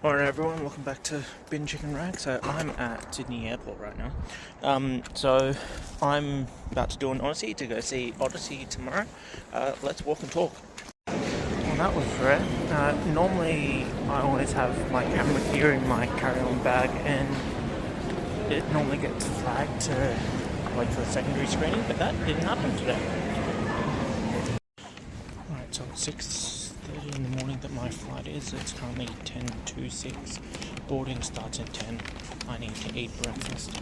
Alright everyone, welcome back to Bin Chicken Rag. So I'm at Sydney Airport right now. So I'm about to do an Odyssey to go see Odyssey tomorrow. Let's walk and talk. Well, that was rare. Normally I always have my camera here in my carry-on bag, and it normally gets flagged to wait for the secondary screening, but that didn't happen today. Alright, so it's 6:30 in the morning that my flight is. It's currently 10:26. Boarding starts at 10. I need to eat breakfast.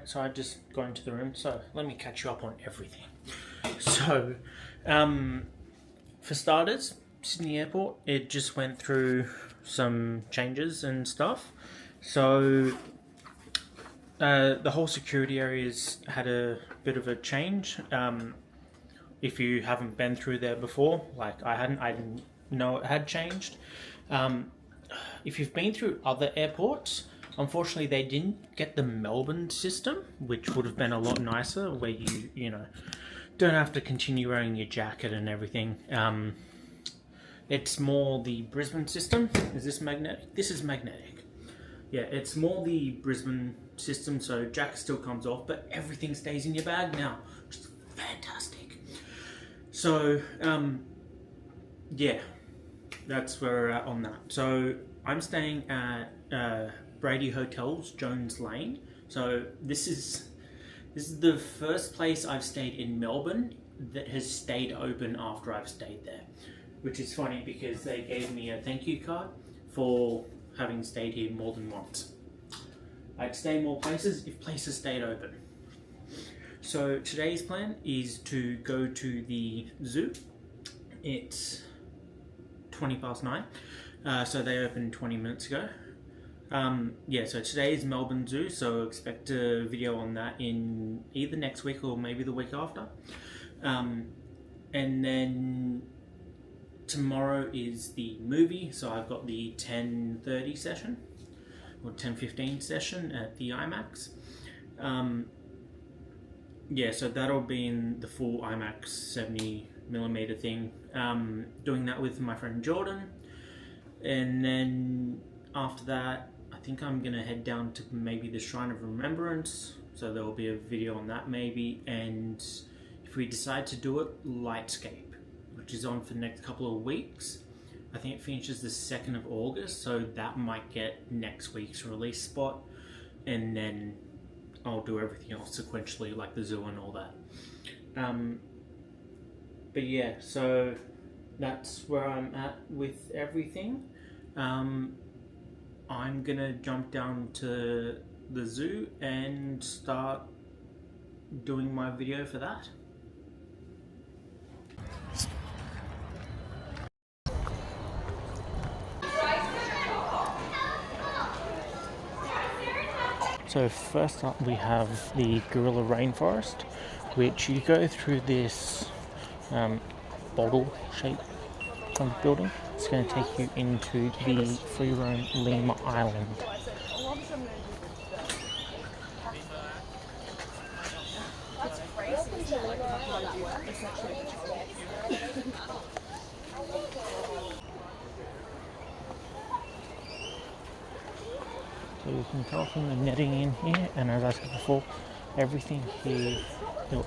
So I just got into the room, so let me catch you up on everything. So, for starters, Sydney Airport, it just went through some changes and stuff. So, the whole security areas had a bit of a change. If you haven't been through there before, like I didn't know it had changed. If you've been through other airports, unfortunately, they didn't get the Melbourne system, which would have been a lot nicer, where you don't have to continue wearing your jacket and everything. It's more the Brisbane system. Is this magnetic? This is magnetic. Yeah, it's more the Brisbane system, so jacket still comes off, but everything stays in your bag now, which is fantastic. So, yeah, that's where we're at on that. So, I'm staying at Brady Hotels, Jones Lane. So this is the first place I've stayed in Melbourne that has stayed open after I've stayed there, which is funny because they gave me a thank you card for having stayed here more than once. I'd stay more places if places stayed open. So today's plan is to go to the zoo. It's 9:20. So they opened 20 minutes ago. Yeah, so today is Melbourne Zoo, so expect a video on that in either next week or maybe the week after. And then tomorrow is the movie, so I've got the 10:30 session or 10:15 session at the IMAX. Yeah, so that'll be in the full IMAX 70mm thing. Doing that with my friend Jordan, and then after that, I think I'm gonna head down to maybe the Shrine of Remembrance. So there will be a video on that maybe, and if we decide to do it, Lightscape, which is on for the next couple of weeks. I think it finishes the 2nd of August, so that might get next week's release spot, and then I'll do everything else sequentially, like the zoo and all that. But yeah, so that's where I'm at with everything. I'm gonna jump down to the zoo and start doing my video for that. So first up we have the gorilla rainforest, which you go through this bottle shaped building. It's going to take you into the free roam Lima Island. So you can tell from the netting in here, and as I said before, everything here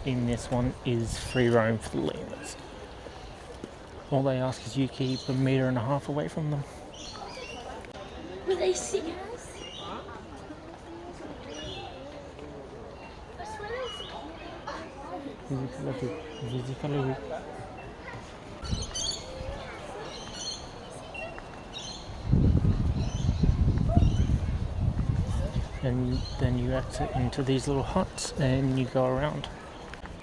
in this one is free roam for the lemurs. All they ask is you keep 1.5 meters away from them. Will they see us? And then you exit into these little huts and you go around.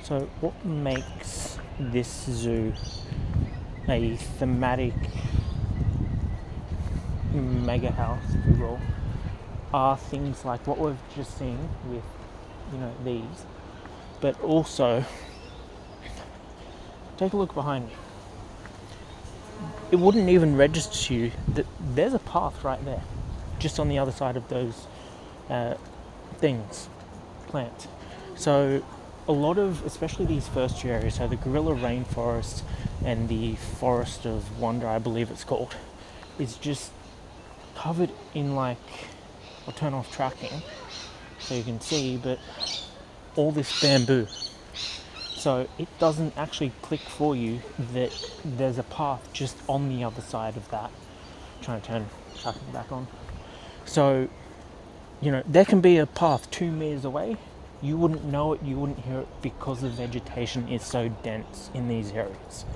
So what makes this zoo a thematic mega house, if you will, are things like what we've just seen with, these, but also take a look behind me. It wouldn't even register to you that there's a path right there, just on the other side of those plants. So a lot of, especially these first two areas, so the gorilla rainforest and the forest of wonder, I believe it's called, is just covered in I'll turn off tracking so you can see, but all this bamboo. So it doesn't actually click for you that there's a path just on the other side of that. I'm trying to turn tracking back on. So, there can be a path 2 meters away. You wouldn't know it, you wouldn't hear it, because the vegetation is so dense in these areas.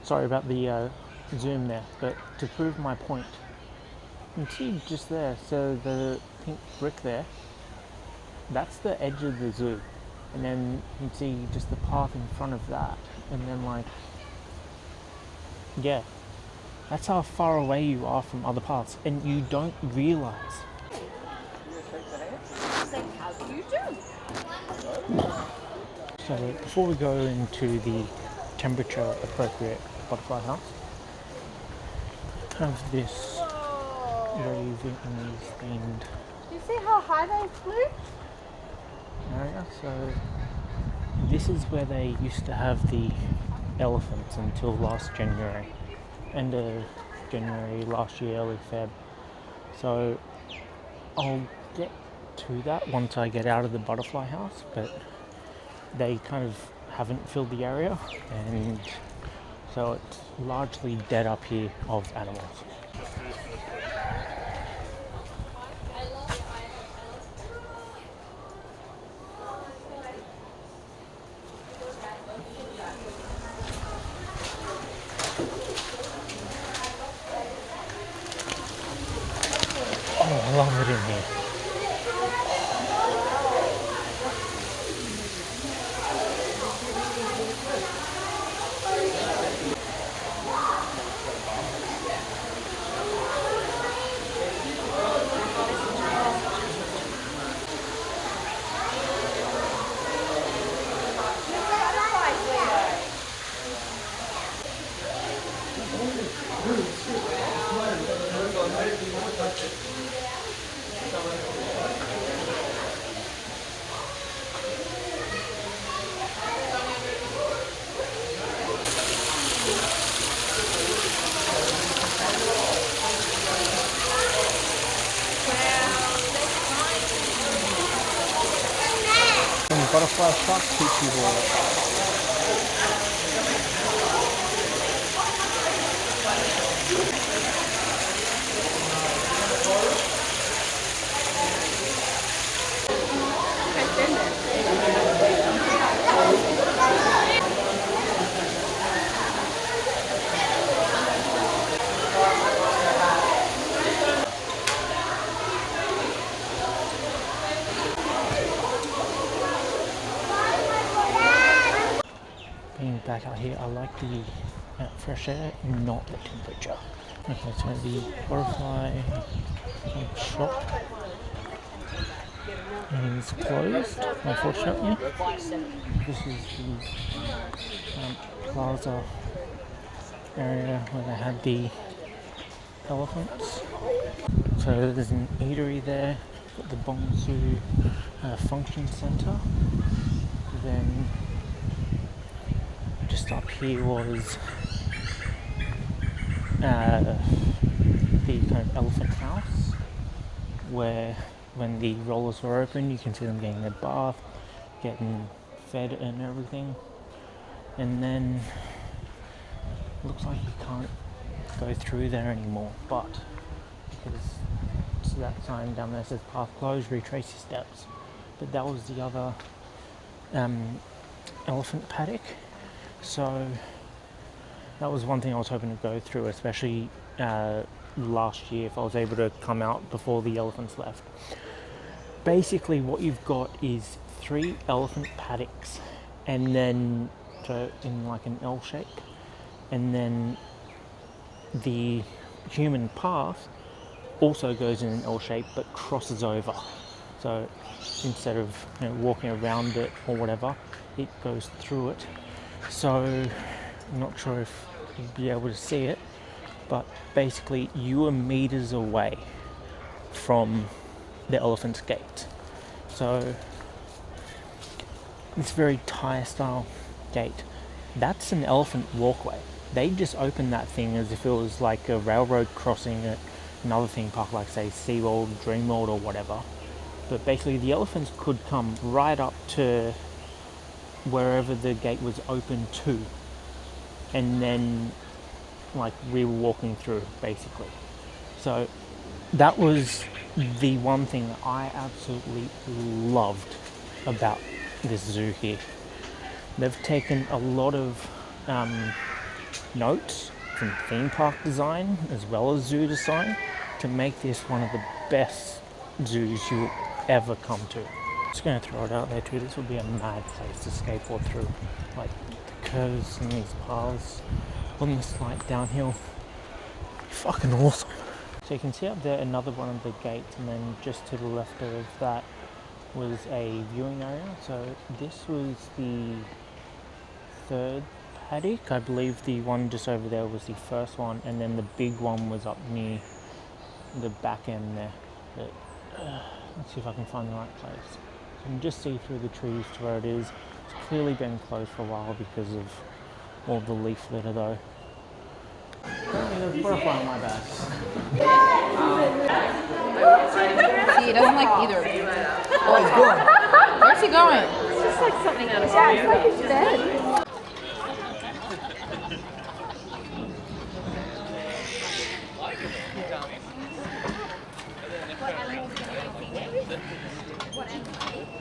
Sorry about the zoom there, but to prove my point, you can see just there, so the pink brick there, that's the edge of the zoo. And then you can see just the path in front of that, and then that's how far away you are from other paths, and you don't realise. So before we go into the temperature appropriate butterfly house, have this very Vietnamese themed. Do you see how high they flew? Area. So this is where they used to have the elephants until last January, end of January last year, early Feb. So I'll get to that once I get out of the butterfly house, but they kind of haven't filled the area, and so it's largely dead up here of animals. I love it in here. Butterfly shark teach you all. Being back out here, I like the fresh air, not the temperature. Okay, so the butterfly shop is closed, unfortunately. This is the plaza area where they had the elephants. So there's an eatery there, got the Bongsu Function Centre. Then just up here was the kind of elephant house, where when the rollers were open you can see them getting their bath, getting fed and everything. And then looks like you can't go through there anymore, but because it's that sign down there says path closed, retrace your steps. But that was the other elephant paddock, so that was one thing I was hoping to go through, especially last year, if I was able to come out before the elephants left. Basically what you've got is 3 elephant paddocks, and then so in like an L shape, and then the human path also goes in an L shape but crosses over. So instead of walking around it or whatever, it goes through it. So I'm not sure if you'd be able to see it, but basically you are meters away from the elephant's gate. So it's very Thai style gate. That's an elephant walkway. They just opened that thing as if it was like a railroad crossing at another theme park, like say SeaWorld, Dreamworld or whatever. But basically the elephants could come right up to wherever the gate was open to, and then like we were walking through basically. So that was the one thing that I absolutely loved about this zoo here. They've taken a lot of notes from theme park design as well as zoo design to make this one of the best zoos you'll ever come to. Just going to throw it out there too, this would be a mad place to skateboard through. Like the curves and these paths on the slight downhill, fucking awesome. So you can see up there another one of the gates, and then just to the left of that was a viewing area. So this was the 3rd paddock. I believe the one just over there was the first one, and then the big one was up near the back end there. But, let's see if I can find the right place. So you can just see through the trees to where it is. It's clearly been closed for a while because of all the leaf litter though. There's a butterfly on my back. See, he doesn't like either. Oh, he's going. Where's he going? It's just like something out of Yeah, it's like his bed.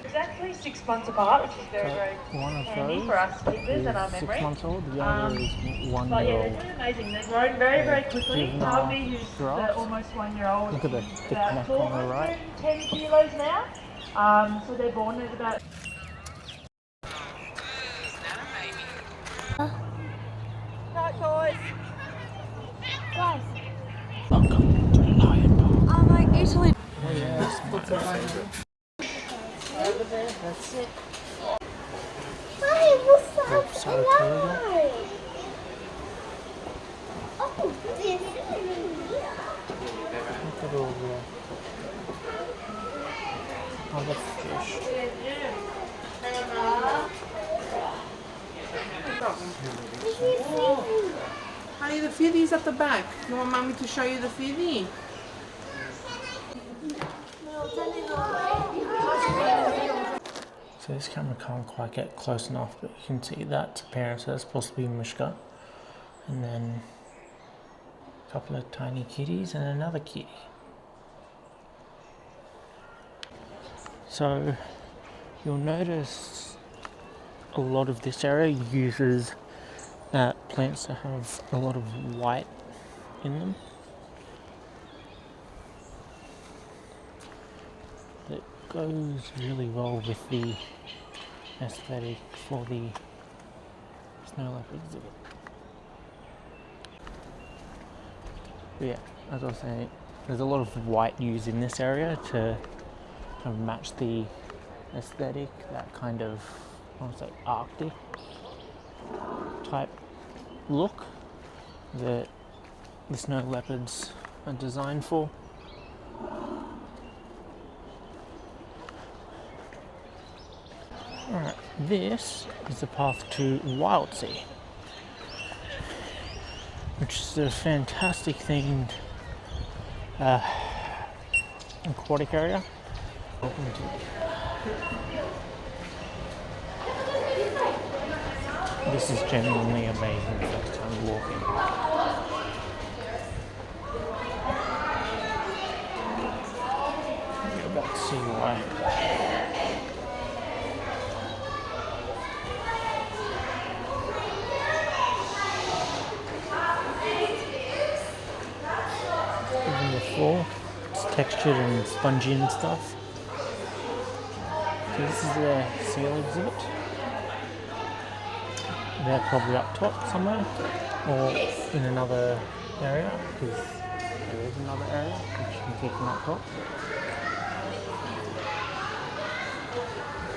Exactly 6 months apart, which is very, very handy for us keepers and our memory. 6 months old, the other is 1 But year yeah, old. they're doing amazing. They're growing very, very quickly. Juvenile Harvey, who's the giraffes. almost 1 year old, Look at the is thick about neck on the right. 410 kilos now. So they're born at about... Guys, Welcome to Lion Park. I'm like Italy. Oh yes, That's it. Hi, what's up? Sorry, Hello. Oh, Look at all the other fish. Honey, the fiddy's at the back. You want mommy to show you the fiddy? So this camera can't quite get close enough, but you can see that appearances, possibly Mishka, and then a couple of tiny kitties and another kitty. So you'll notice a lot of this area uses plants that have a lot of white in them. It goes really well with the aesthetic for the snow leopard exhibit. But yeah, as I was saying, there's a lot of white used in this area to kind of match the aesthetic, that kind of, I want to say, Arctic type look that the snow leopards are designed for. Alright, this is the path to Widescreen, which is a fantastic themed aquatic area. This is genuinely amazing the first time walking. You're about to see why. Even the floor, it's textured and spongy and stuff. So this is the seal exhibit. They're probably up top somewhere, or in another area, because there is another area which you can see from up top.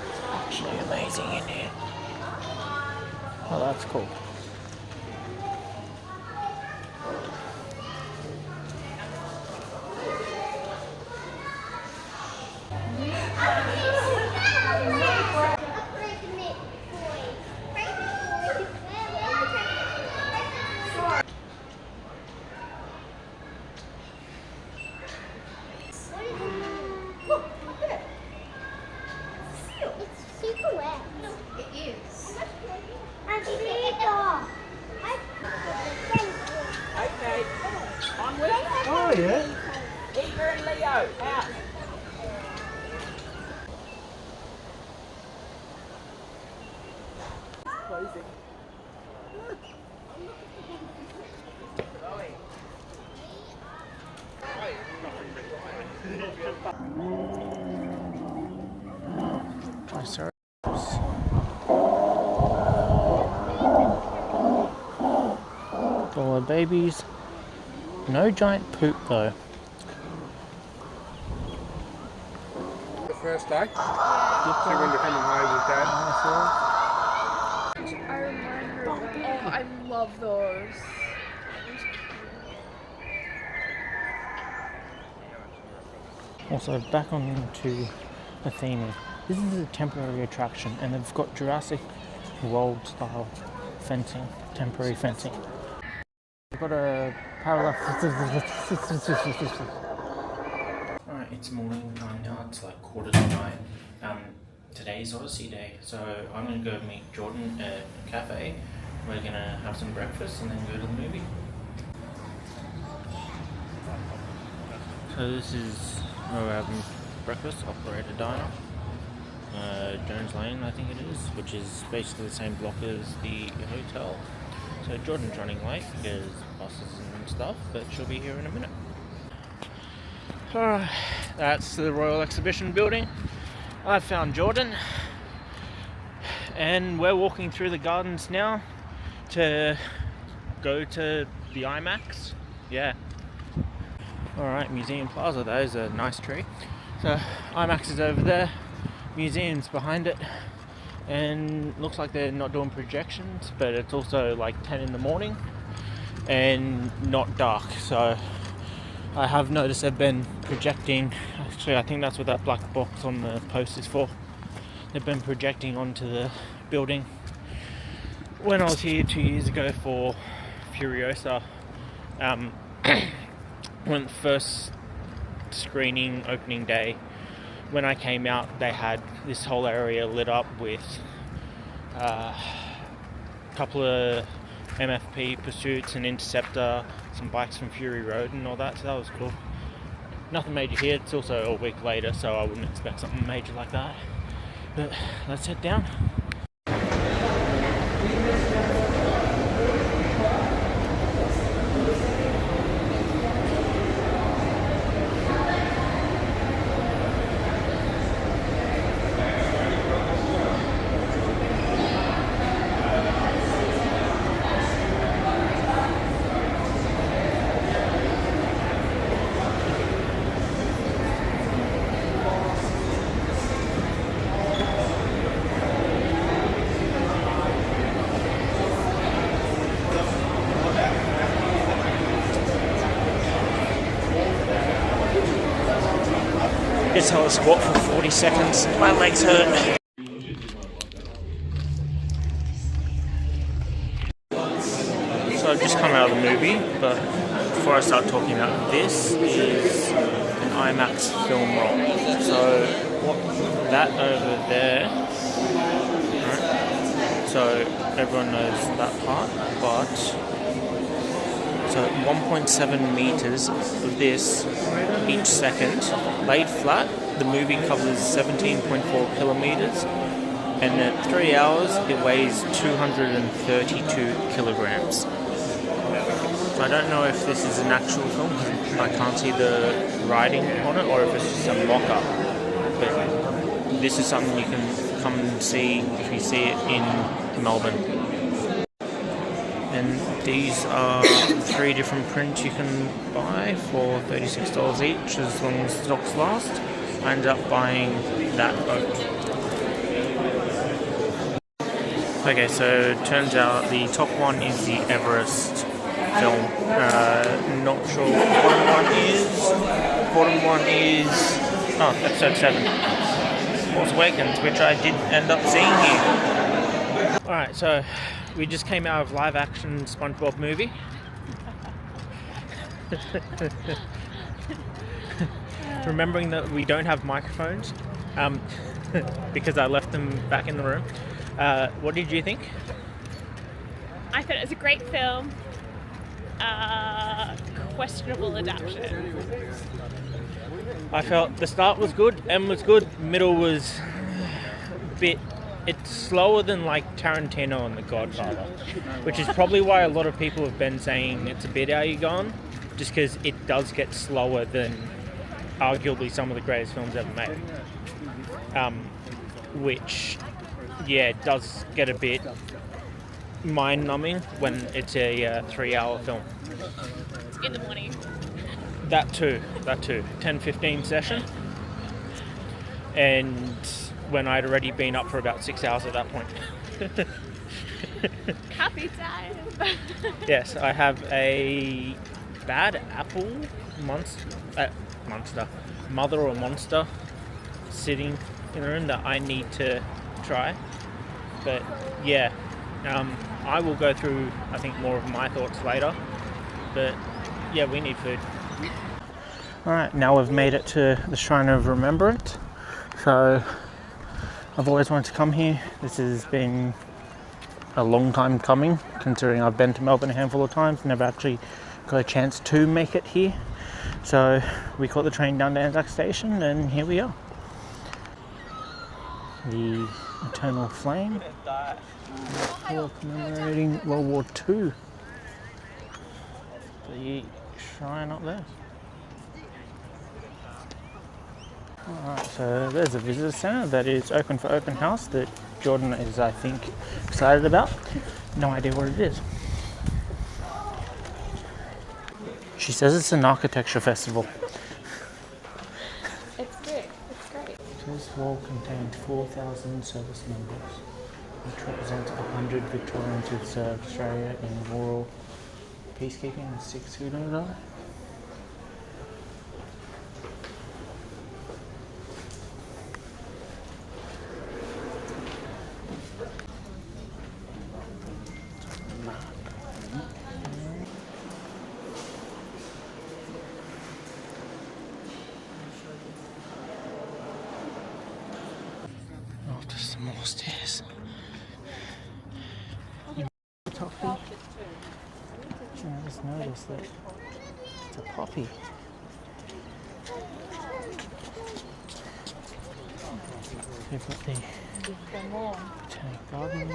It's actually amazing in here. Oh, that's cool. Oh yeah. Eva and Leo, out. Closing. Sorry. All the babies. No giant poop though. The first day? So when you're coming home with Dad? I remember. Oh, I love those. Also, back on to the theme. This is a temporary attraction, and they've got Jurassic World style fencing, temporary fencing. We've got a parallel. Alright, it's morning time now, it's like 9:15. Today's Odyssey day, so I'm gonna go meet Jordan at a cafe. We're gonna have some breakfast and then go to the movie. So this is where we're having breakfast, Operator Diner. Jones Lane, I think it is, which is basically the same block as the hotel. So Jordan's running late because buses and stuff, but she'll be here in a minute. Alright, that's the Royal Exhibition Building. I've found Jordan, and we're walking through the gardens now to go to the IMAX. Yeah. Alright, Museum Plaza, that is a nice tree. So IMAX is over there, museum's behind it, and looks like they're not doing projections, but it's also like 10 in the morning, and not dark. So I have noticed they've been projecting, actually I think that's what that black box on the post is for. They've been projecting onto the building. When I was here 2 years ago for Furiosa, when the first screening opening day, when I came out, they had this whole area lit up with a couple of MFP Pursuits and Interceptor, some bikes from Fury Road and all that, so that was cool. Nothing major here, it's also a week later, so I wouldn't expect something major like that. But let's head down. Just held a squat for 40 seconds. My legs hurt. So I've just come out of the movie, but before I start talking about this is an IMAX film roll. So that over there, right? So everyone knows that part, but so 1.7 meters of this each second, laid flat. The movie covers 17.4 kilometers, and at 3 hours it weighs 232 kilograms. So I don't know if this is an actual film because I can't see the writing on it, or if it's just a mock-up. But this is something you can come and see if you see it in Melbourne. And these are 3 different prints you can buy for $36 each as long as stocks last. I ended up buying that boat. Okay, so it turns out the top one is the Everest film. Not sure what the bottom one is. Bottom one is episode 7. Force Awakens, which I did end up seeing here. Alright, so we just came out of live action SpongeBob movie. Remembering that we don't have microphones, because I left them back in the room. What did you think? I thought it was a great film. Questionable adaptation. I felt the start was good, end was good, middle was a bit. It's slower than like Tarantino and The Godfather, which is probably why a lot of people have been saying it's a bit how you gone, just because it does get slower than arguably some of the greatest films ever made. Which, yeah, it does get a bit mind-numbing when it's a 3-hour film. In the morning. That too. 10-15 session. And when I'd already been up for about 6 hours at that point. Happy time. Yes, I have a bad apple mother or monster sitting in the room that I need to try. But yeah, I will go through, I think, more of my thoughts later. But yeah, we need food. Alright, now we've made it to the Shrine of Remembrance. So I've always wanted to come here. This has been a long time coming, considering I've been to Melbourne a handful of times, never actually got a chance to make it here. So we caught the train down to Anzac Station and here we are. The Eternal Flame, commemorating World War II. The shrine up there. Alright, so there's a visitor centre that is open for open house that Jordan is, I think, excited about. No idea what it is. She says it's an architecture festival. It's big. It's great. This hall contained 4,000 service members, which represents 100 Victorians who served Australia in rural peacekeeping, 6 food order. Oh, just some more stairs. Toffee. I just noticed that it's a poppy. We've got the Botanic Gardens.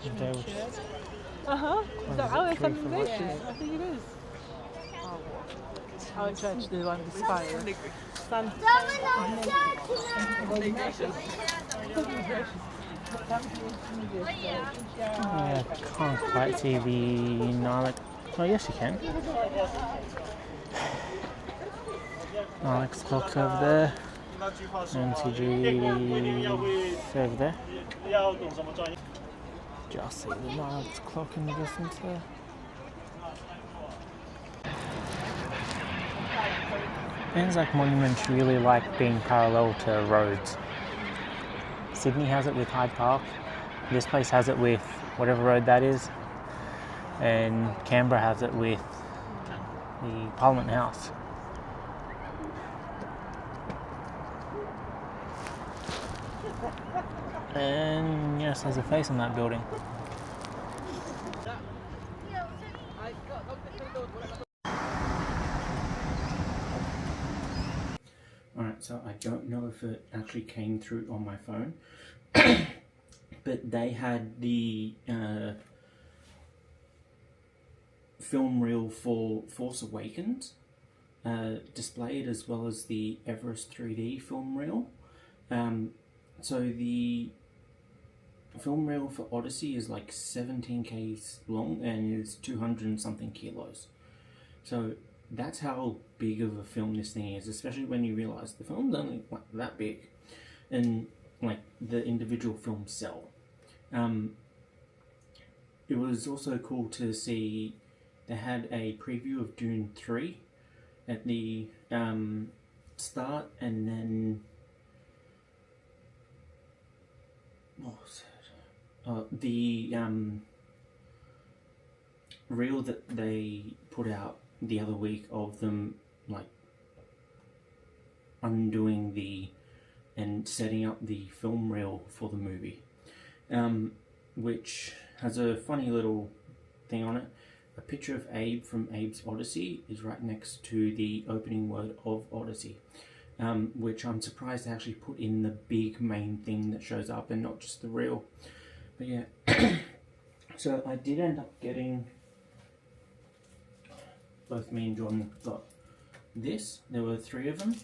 Is that our English? I think it is. Our church, the one with the spire. Yeah, can't quite see the Narlik. Oh, yes, you can. Narlik's clock's over there. MCG over there. Just see the Narlik's clock in the distance there. Anzac monuments really like being parallel to roads. Sydney has it with Hyde Park. This place has it with whatever road that is. And Canberra has it with the Parliament House. And yes, there's a face on that building. Alright, so I don't know if it actually came through on my phone, but they had the film reel for Force Awakens displayed, as well as the Everest 3D film reel. So the film reel for Odyssey is like 17K long and is 200 and something kilos. So that's how big of a film this thing is, especially when you realise the film's only like that big, and like the individual films sell. It was also cool to see they had a preview of Dune 3 at the start, and then what was it? The reel that they put out the other week of them like undoing the and setting up the film reel for the movie, which has a funny little thing on it. A picture of Abe from Abe's Odyssey is right next to the opening word of Odyssey, which I'm surprised they actually put in the big main thing that shows up and not just the reel. But yeah, so I did end up getting, both me and John got this. There were 3 of them.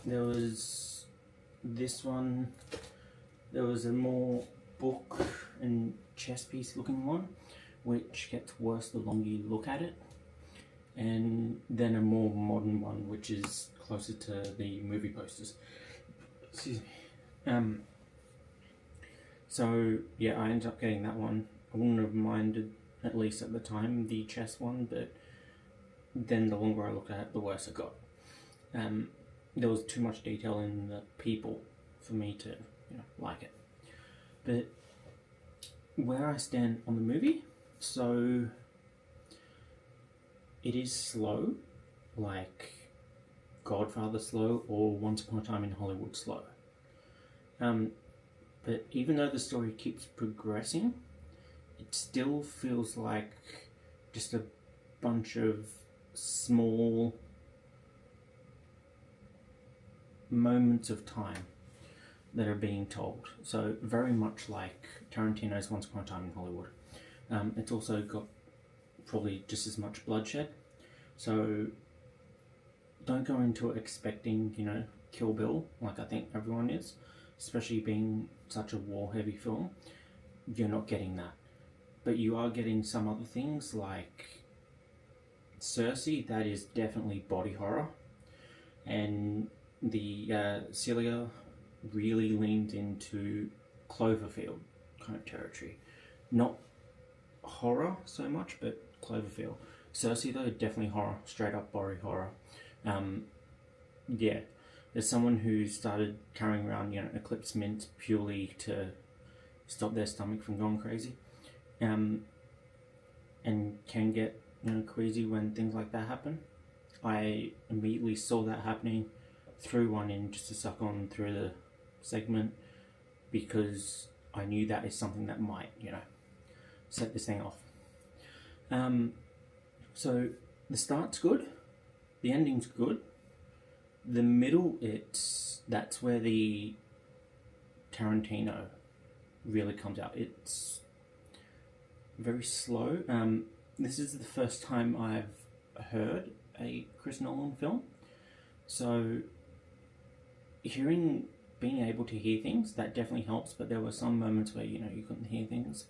There was this one, there was a more book and chess piece looking one, which gets worse the longer you look at it, and then a more modern one which is closer to the movie posters. Excuse me. So yeah, I ended up getting that one. I wouldn't have minded, at least at the time, the chess one, but then the longer I looked at it, the worse it got. There was too much detail in the people for me to, like it. But where I stand on the movie, so it is slow, like Godfather slow or Once Upon a Time in Hollywood slow. But even though the story keeps progressing, it still feels like just a bunch of small moments of time that are being told. So very much like Tarantino's Once Upon a Time in Hollywood. It's also got probably just as much bloodshed. So don't go into it expecting, Kill Bill, like I think everyone is, especially being such a war-heavy film. You're not getting that. But you are getting some other things like Cersei, that is definitely body horror. And the Celia really leaned into Cloverfield kind of territory. Not horror so much, but Cloverfield. Cersei though, definitely horror, straight up body horror. Yeah, as someone who started carrying around, Eclipse Mint purely to stop their stomach from going crazy, and can get queasy when things like that happen. I immediately saw that happening, threw one in just to suck on through the segment, because I knew that is something that might, set this thing off. So the start's good, the ending's good, the middle, that's where the Tarantino really comes out. It's very slow. This is the first time I've heard a Chris Nolan film, so being able to hear things, that definitely helps, but there were some moments where you couldn't hear things.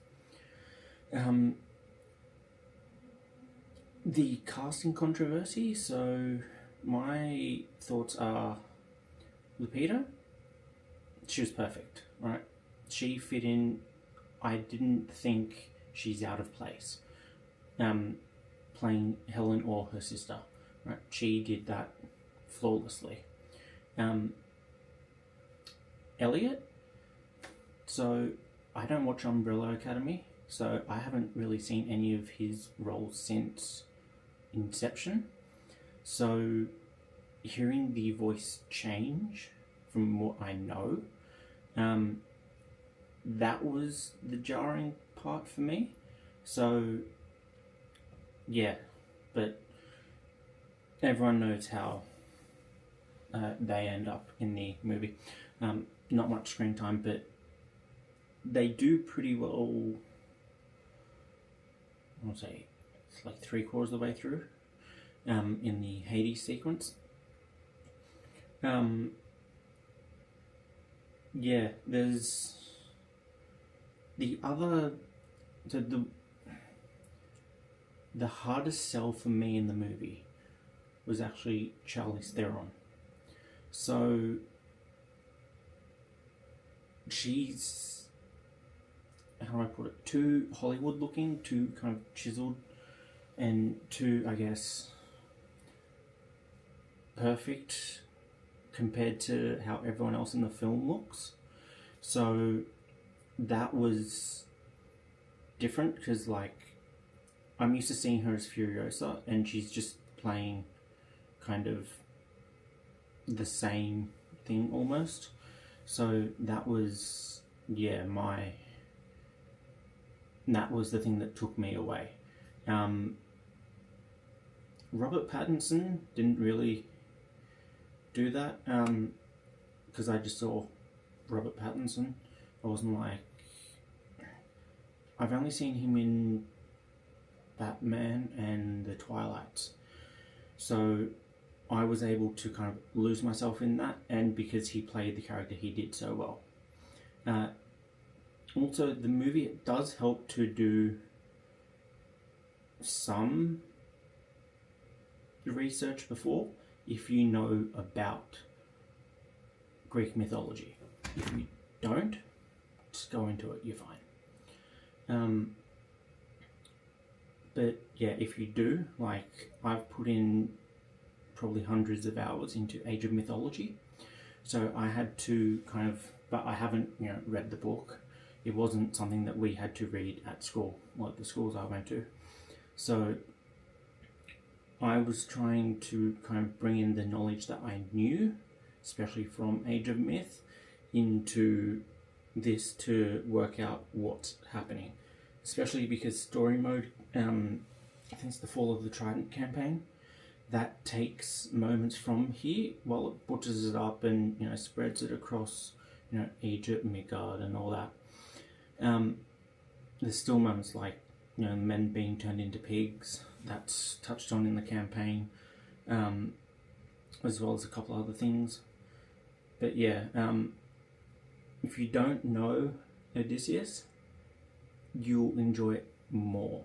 The casting controversy, so my thoughts are Lupita, she was perfect, right? She fit in. I didn't think she's out of place playing Helen or her sister, right? She did that flawlessly. Elliot, so I don't watch Umbrella Academy, so I haven't really seen any of his roles since Inception, so hearing the voice change from what I know, that was the jarring part for me. So yeah, but everyone knows how they end up in the movie. Not much screen time, but they do pretty well. I want to say it's like 3/4 of the way through in the Hades sequence. Yeah, there's the other. So the hardest sell for me in the movie was actually Charlize Theron. So she's, how do I put it, too Hollywood looking, too kind of chiseled, and too, I guess, perfect compared to how everyone else in the film looks. So that was different, because I'm used to seeing her as Furiosa, and she's just playing kind of the same thing almost. So that was, yeah, that was the thing that took me away. Robert Pattinson didn't really do that, because I just saw Robert Pattinson. I wasn't I've only seen him in Batman and the Twilights, so I was able to kind of lose myself in that, and because he played the character, he did so well. Also, the movie, it does help to do some research before, if you know about Greek mythology. If you don't, just go into it, you're fine. But yeah, if you do, I've put in probably hundreds of hours into Age of Mythology, so I had to but I haven't read the book. It wasn't something that we had to read at school, like the schools I went to. So I was trying to kind of bring in the knowledge that I knew, especially from Age of Myth, into this to work out what's happening. Especially because story mode, I think it's the Fall of the Trident campaign, that takes moments from here while it butchers it up and spreads it across Egypt, Midgard, and all that. There's still moments like men being turned into pigs, that's touched on in the campaign, as well as a couple other things. But yeah, if you don't know Odysseus, you'll enjoy it more.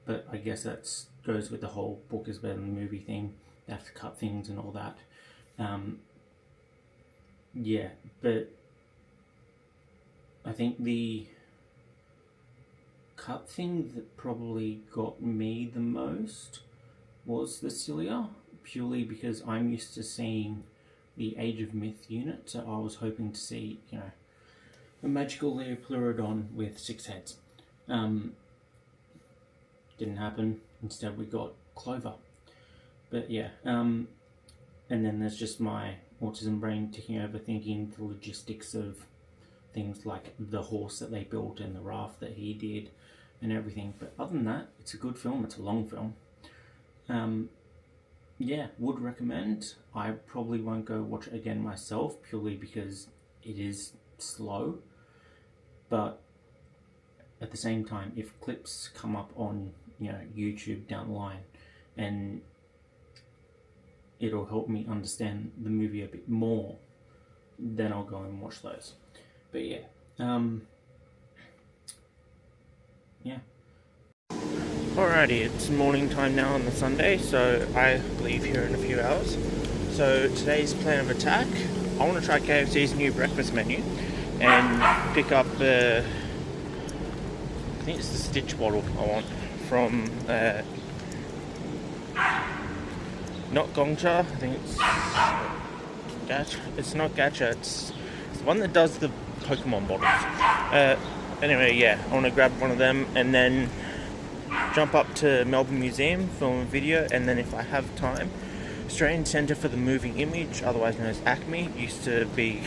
But I guess that goes with the whole book is better than the movie thing. They have to cut things and all that. Yeah, but I think the cut thing that probably got me the most was the cilia, purely because I'm used to seeing the Age of Myth unit, so I was hoping to see, you know, a magical Leopleurodon with 6 heads. Didn't happen. Instead we got Clover. But yeah, and then there's just my autism brain ticking over, thinking the logistics of things like the horse that they built and the raft that he did and everything. But other than that, it's a good film. It's a long film. Yeah, would recommend. I probably won't go watch it again myself, purely because it is slow. But at the same time, if clips come up on, you know, YouTube down the line, and it'll help me understand the movie a bit more, then I'll go and watch those. But yeah, yeah. Alrighty, it's morning time now on the Sunday, so I leave here in a few hours. So today's plan of attack, I want to try KFC's new breakfast menu and pick up the, I think it's the Stitch bottle I want from, not Gongcha, I think it's Gacha. It's not Gacha, it's the one that does the Pokemon bottles. Anyway, yeah, I want to grab one of them and then jump up to Melbourne Museum, film a video, and then if I have time, Australian Centre for the Moving Image, otherwise known as ACME, used to be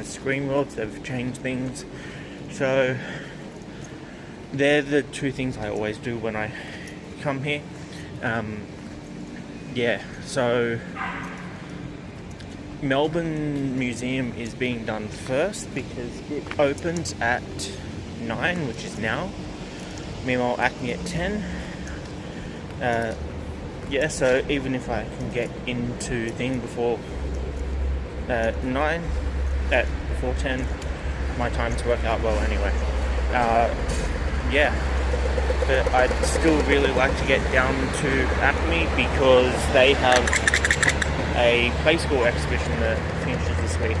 Screen World. They've changed things. So they're the two things I always do when I come here. Yeah, so Melbourne Museum is being done first because it opens at 9, which is now. Meanwhile, Acme at 10. Yeah, so even if I can get into thing before 9, before 10, my times work out well anyway. Yeah, but I'd still really like to get down to Acme because they have a play school exhibition that finishes this week.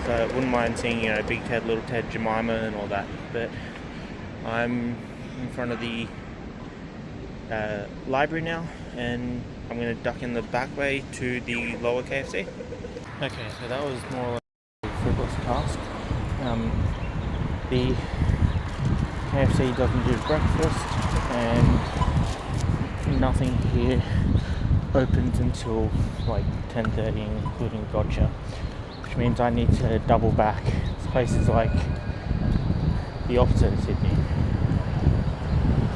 So I wouldn't mind seeing, you know, Big Ted, Little Ted, Jemima and all that. But I'm in front of the library now, and I'm going to duck in the back way to the lower KFC. Okay, so that was more or less a frivolous task. The KFC doesn't do breakfast, and nothing here opens until like 10:30, including Gotcha, which means I need to double back. This place is like the opposite of Sydney.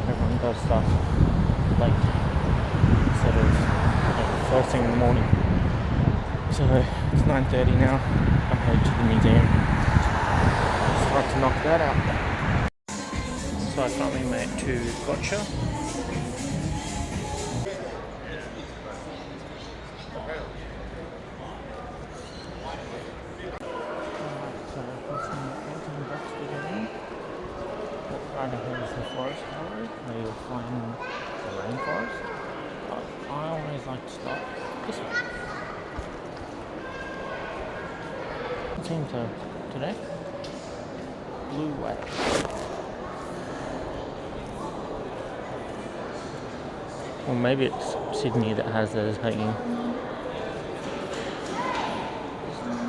Everyone does stuff late instead of, you know, first thing in the morning. So it's 9:30 now. I'm headed to the museum. Start to knock that out. So I finally made it to Gotcha. Right ahead is the forest gallery, where you'll find the rainforest. But I always like to stop this way. What's into today? Blue whale. Or maybe it's Sydney that has those hanging.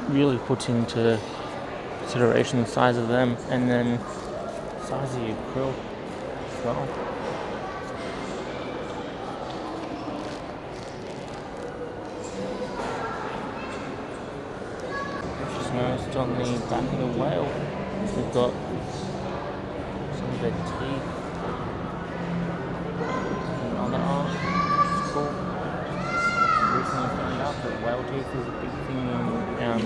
Really puts into consideration the size of them, and then size of your krill as well. Just noticed on the back of the whale, we've got some of their teeth and other art. It's cool. Recently found out that whale teeth is a big thing in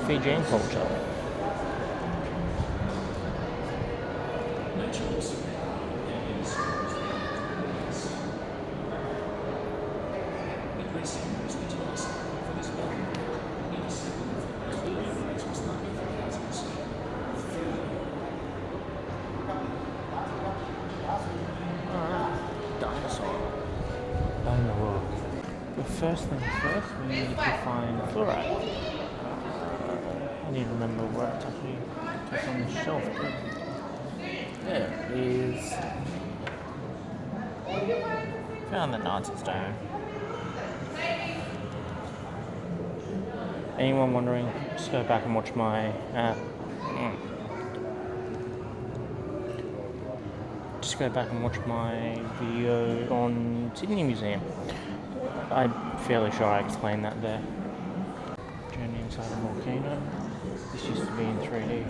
Fijian culture. First things first, we need to find fluoride. I need to remember where it's actually on the shelf too. is found the Nazi stone. Anyone wondering, just go back and watch my video on Sydney Museum. I'm fairly sure I explained that there. Journey inside a volcano. This used to be in 3D.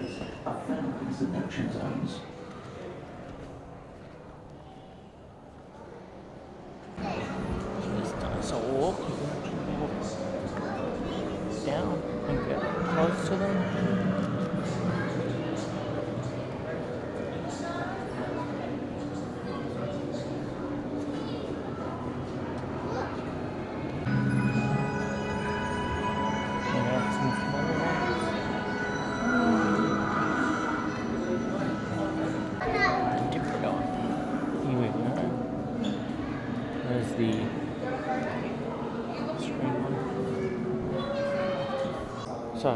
Action zones. There's dinosaur walk. You can actually walk down and get close to them. There's the screen one. So,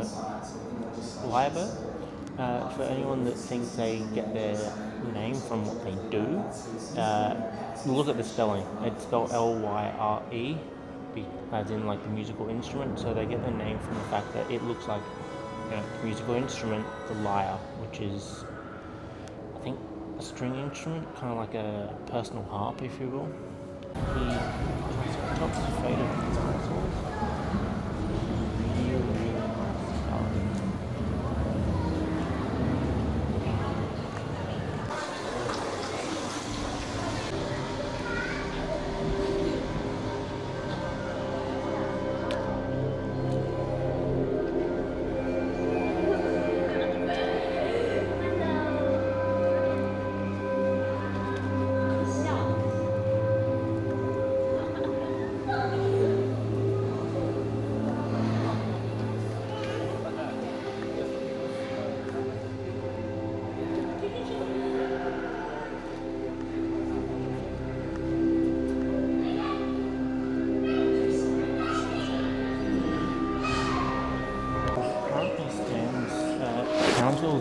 Lyrebird, for anyone that thinks they get their name from what they do, look at the spelling. It's spelled L-Y-R-E, as in like the musical instrument, so they get their name from the fact that it looks like, you know, the musical instrument, the lyre, which is, I think, a string instrument, kind of like a personal harp, if you will. The top is faded dinosaurs. Really nice color.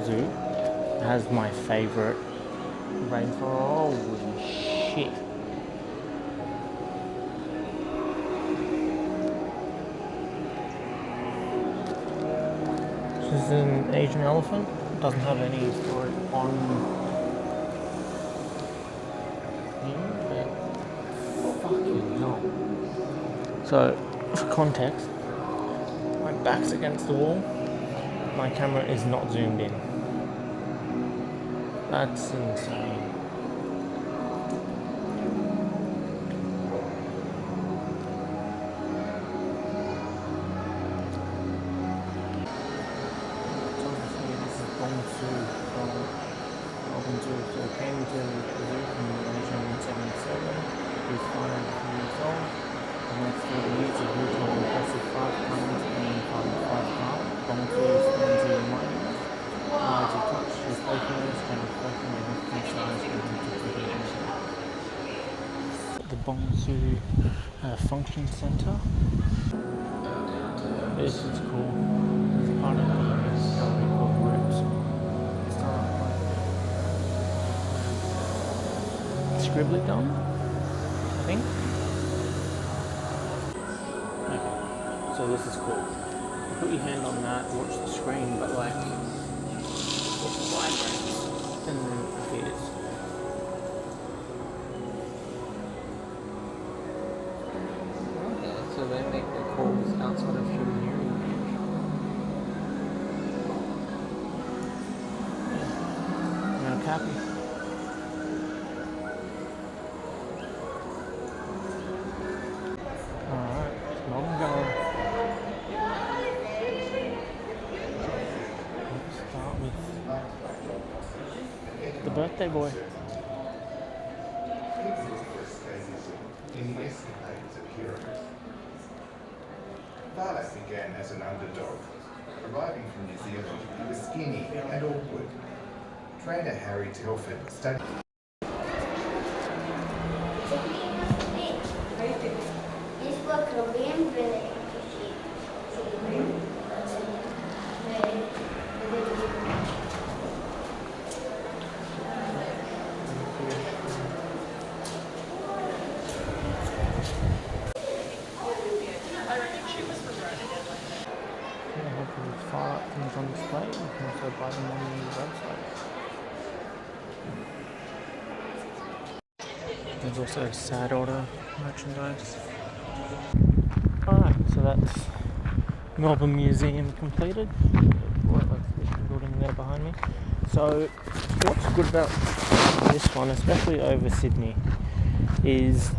Zoo has my favourite rainforest. Holy shit. This is an Asian elephant. It doesn't have any story on him, but fucking hell. So, for context, my back's against the wall. My camera is not zoomed in. That's insane. So this is Melbourne Zoo from Melbourne Zoo. So it came to the zoo from 1977. He was 5 years old. The next 40 years he grew to an impressive 5 tons and 5 half. Melbourne Zoo stands in mining. As he touched his openness and reflecting on his concerns with interpretation. The Bongsu Function Center. This is cool. This is part of the gallery called Roots. It's not like scribbly gum, I think. Okay, so this is cool. Put your hand on that, watch the screen, but like, it vibrates and then appears. Okay, so they make their calls outside of human hearing range. Yeah. No copy. Alright, Melbourne going. The birthday boy. Violet began as an underdog. Arriving from New Zealand, he was skinny and awkward. Trainer Harry Telford studied. things on display. You can also buy them on the website. There's also sad order merchandise. Alright, so that's Melbourne Museum completed. Royal Exhibition building there behind me. So what's good about this one, especially over Sydney, is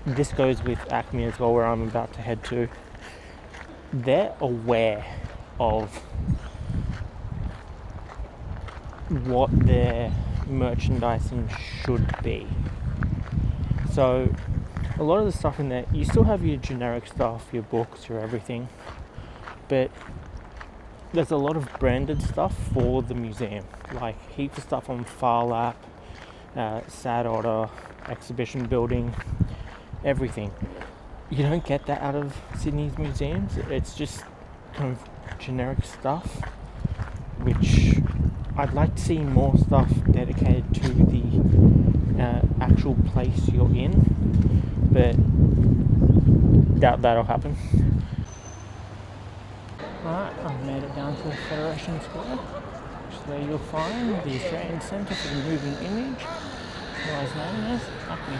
this goes with Acme as well, where I'm about to head to. They're aware of what their merchandising should be. So a lot of the stuff in there, you still have your generic stuff, your books, your everything, but there's a lot of branded stuff for the museum, like heaps of stuff on Far Lap, Sad Order, Exhibition Building, everything. You don't get that out of Sydney's museums. It's just kind of generic stuff, which I'd like to see more stuff dedicated to the actual place you're in, but doubt that'll happen. Alright, I've made it down to Federation Square, which is where you'll find the Australian Centre for the Moving Image, otherwise known as Acme.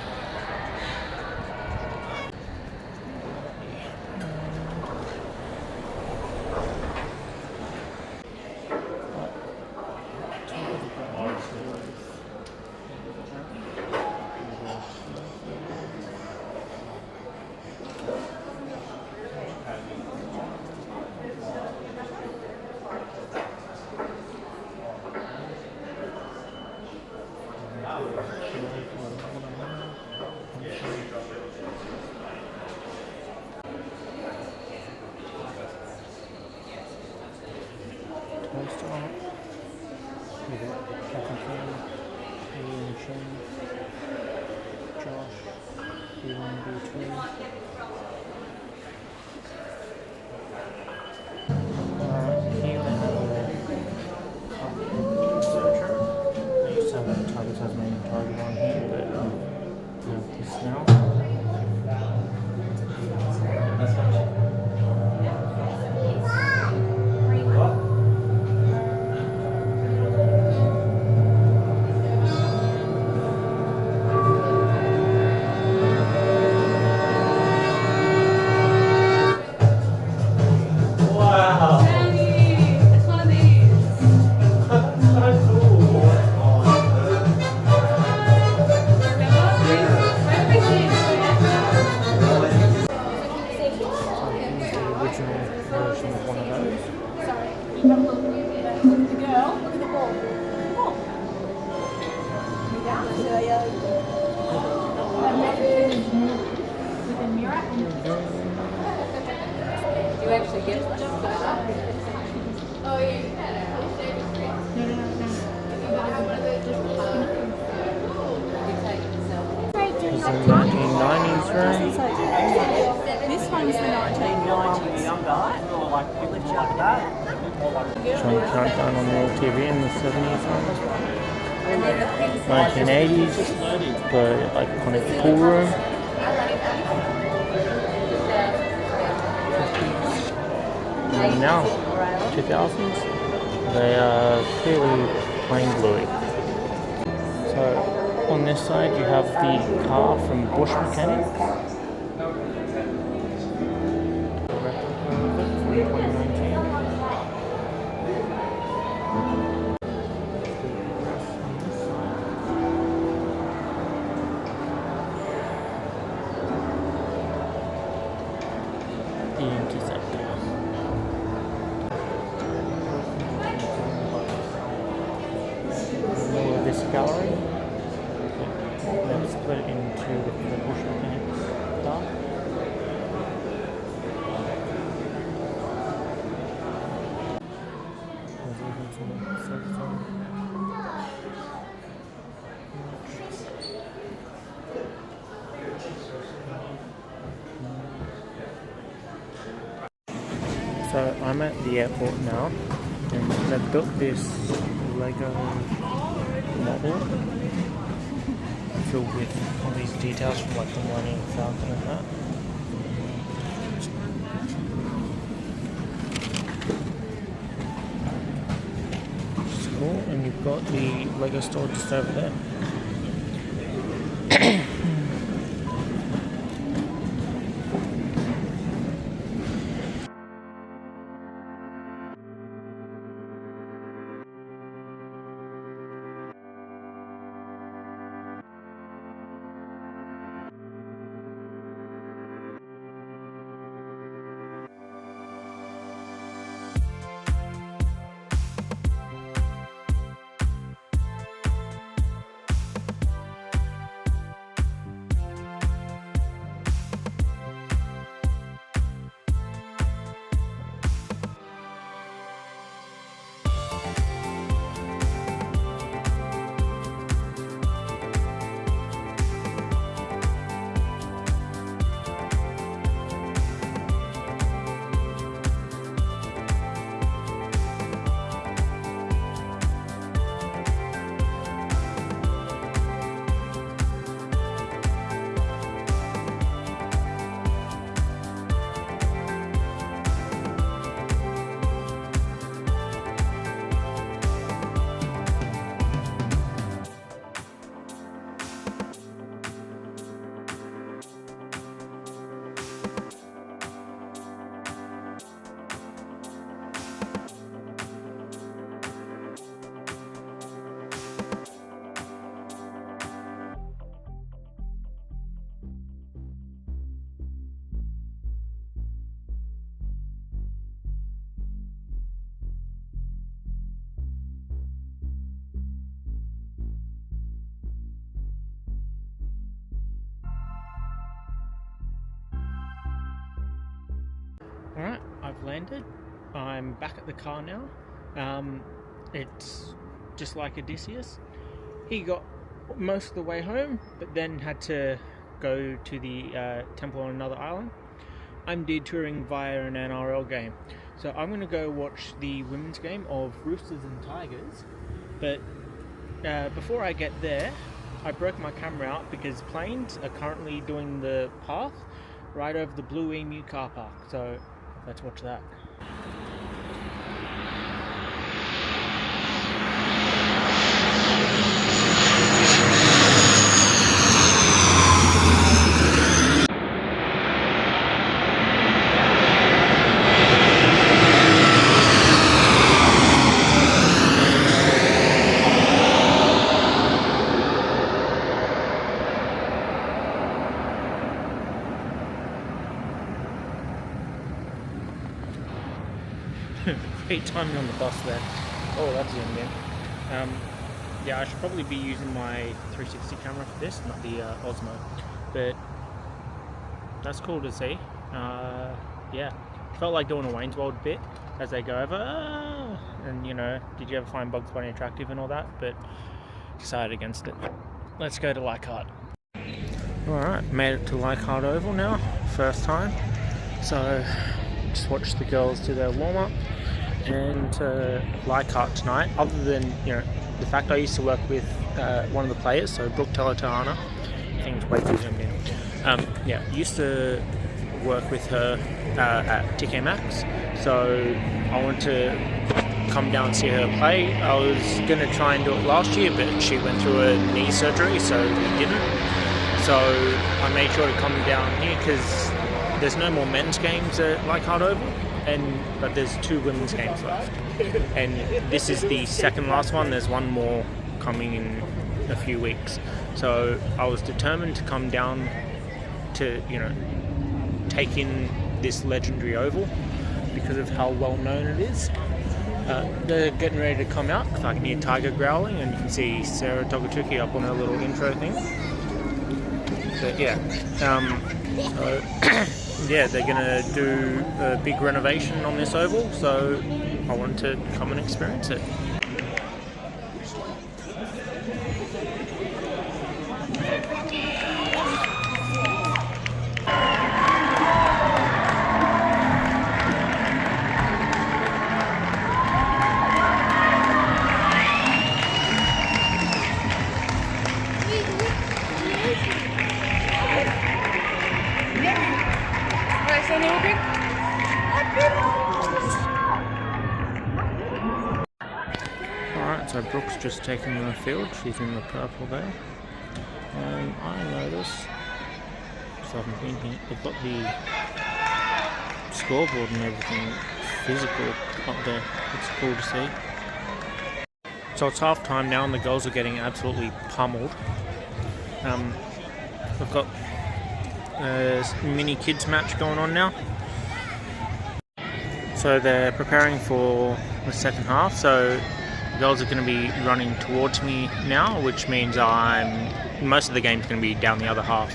This one's the 1990s. Showing countdown on the old TV in the 70s, 1980s, the iconic pool room. And now, 2000s, they are clearly plain bluey. So on this side you have the car from Bush Mechanic. Gallery. Then split it into the Bush Mechanic car. So I'm at the airport now, and they've built this Lego model filled with all these details from like the Millennium Falcon and that. they've got the Lego store just over there. Alright, I've landed. I'm back at the car now. It's just like Odysseus. He got most of the way home, but then had to go to the temple on another island. I'm detouring via an NRL game. So I'm going to go watch the women's game of Roosters and Tigers. But before I get there, I broke my camera out because planes are currently doing the path right over the Blue Emu car park. So let's watch that. Great timing on the bus there. Oh, that's zoomed in. Yeah, I should probably be using my 360 camera for this, not the Osmo. But that's cool to see. Yeah, felt like doing a Wayne's World bit as they go over. And you know, did you ever find Bugs Bunny attractive and all that? But decided against it. Let's go to Leichhardt. Alright, made it to Leichhardt Oval now, first time. So just watched the girls do their warm-up. And Leichhardt tonight, other than, you know, the fact I used to work with one of the players, so Brooke Teletana, I think it's way too zoomed in. Yeah, used to work with her at IMAX, so I wanted to come down and see her play. I was going to try and do it last year, but she went through a knee surgery, so we didn't. So I made sure to come down here because there's no more men's games at Leichhardt Oval. But there's 2 women's games left, and this is the second last one. There's one more coming in a few weeks, so I was determined to come down to, you know, take in this legendary oval because of how well known it is. They're getting ready to come out because I can hear Tiger growling, and you can see Sarah Togatuki up on her little intro thing. But yeah, yeah, they're going to do a big renovation on this oval, so I wanted to come and experience it. just taking the field. She's in the purple there. And I notice, so I've been thinking, they've got the scoreboard and everything physical up there. It's cool to see. So it's half time now and the girls are getting absolutely pummeled. We've got a mini kids match going on now. So they're preparing for the second half. So the girls are going to be running towards me now, which means most of the game's going to be down the other half.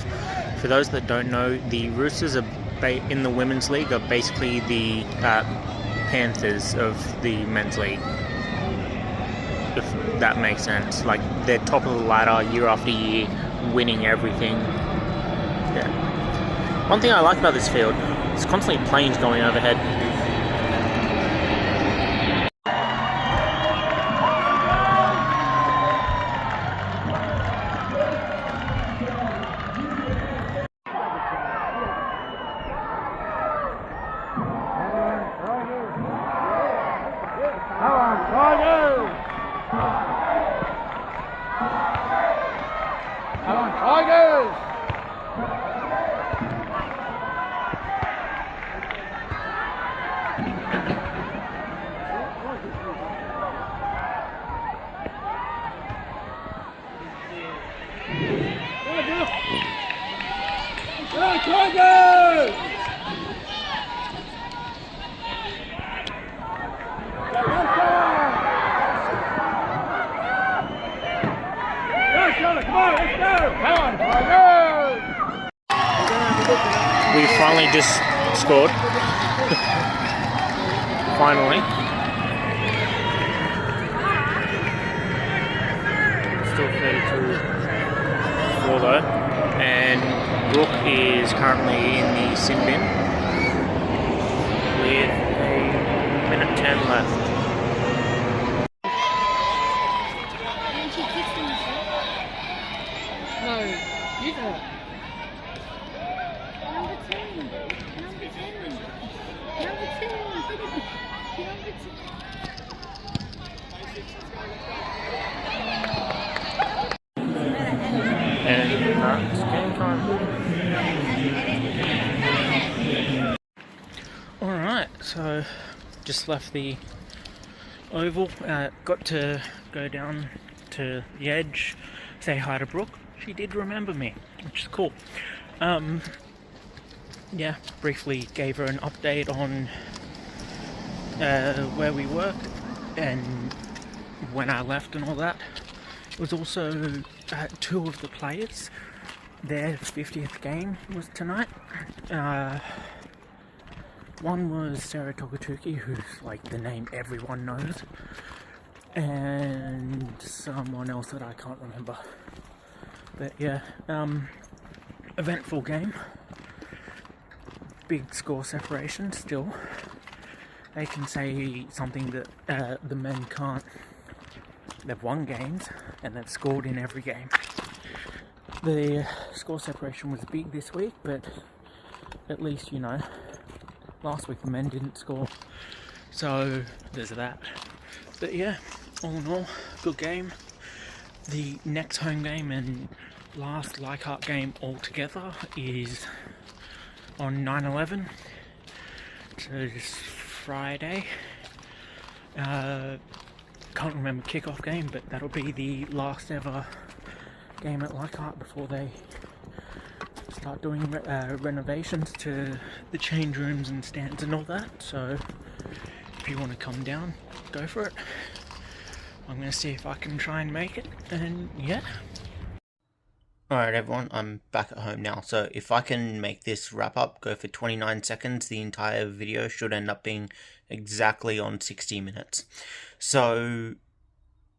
For those that don't know, the Roosters are in the Women's League are basically the Panthers of the Men's League. If that makes sense. Like, they're top of the ladder year after year, winning everything. Yeah. One thing I like about this field, there's constantly planes going overhead. We finally just scored. Finally. Still 32-4 though. And Brooke is currently in the sin bin with a minute 10 left. No, you do. And it's game time. Alright, so just left the oval. Got to go down to the edge, say hi to Brooke. She did remember me, which is cool. Yeah, briefly gave her an update on where we worked and when I left and all that. It was also two of the players, their 50th game was tonight. One was Sarah Togatuki, who's like the name everyone knows, and someone else that I can't remember. But yeah, eventful game. Big score separation still. They can say something that the men can't. They've won games and they've scored in every game. The score separation was big this week, but at least, you know, last week the men didn't score, so there's that. But yeah, all in all, good game. The next home game and last Leichhardt game altogether is on 9/11, so this Friday. Can't remember kickoff game, but that'll be the last ever game at Leichhardt before they start doing renovations to the change rooms and stands and all that. So if you want to come down, go for it. I'm going to see if I can try and make it, and yeah. Alright everyone, I'm back at home now, so if I can make this wrap up, go for 29 seconds, the entire video should end up being exactly on 60 minutes. So,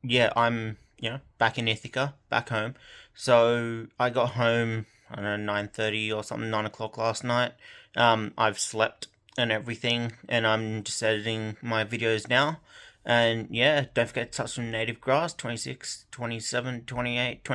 yeah, I'm, you know, back in Ithaca, back home. So, I got home, I don't know, 9:30 or something, 9 o'clock last night. I've slept and everything, and I'm just editing my videos now. And yeah, don't forget to touch some native grass, 26, 27, 28, 29.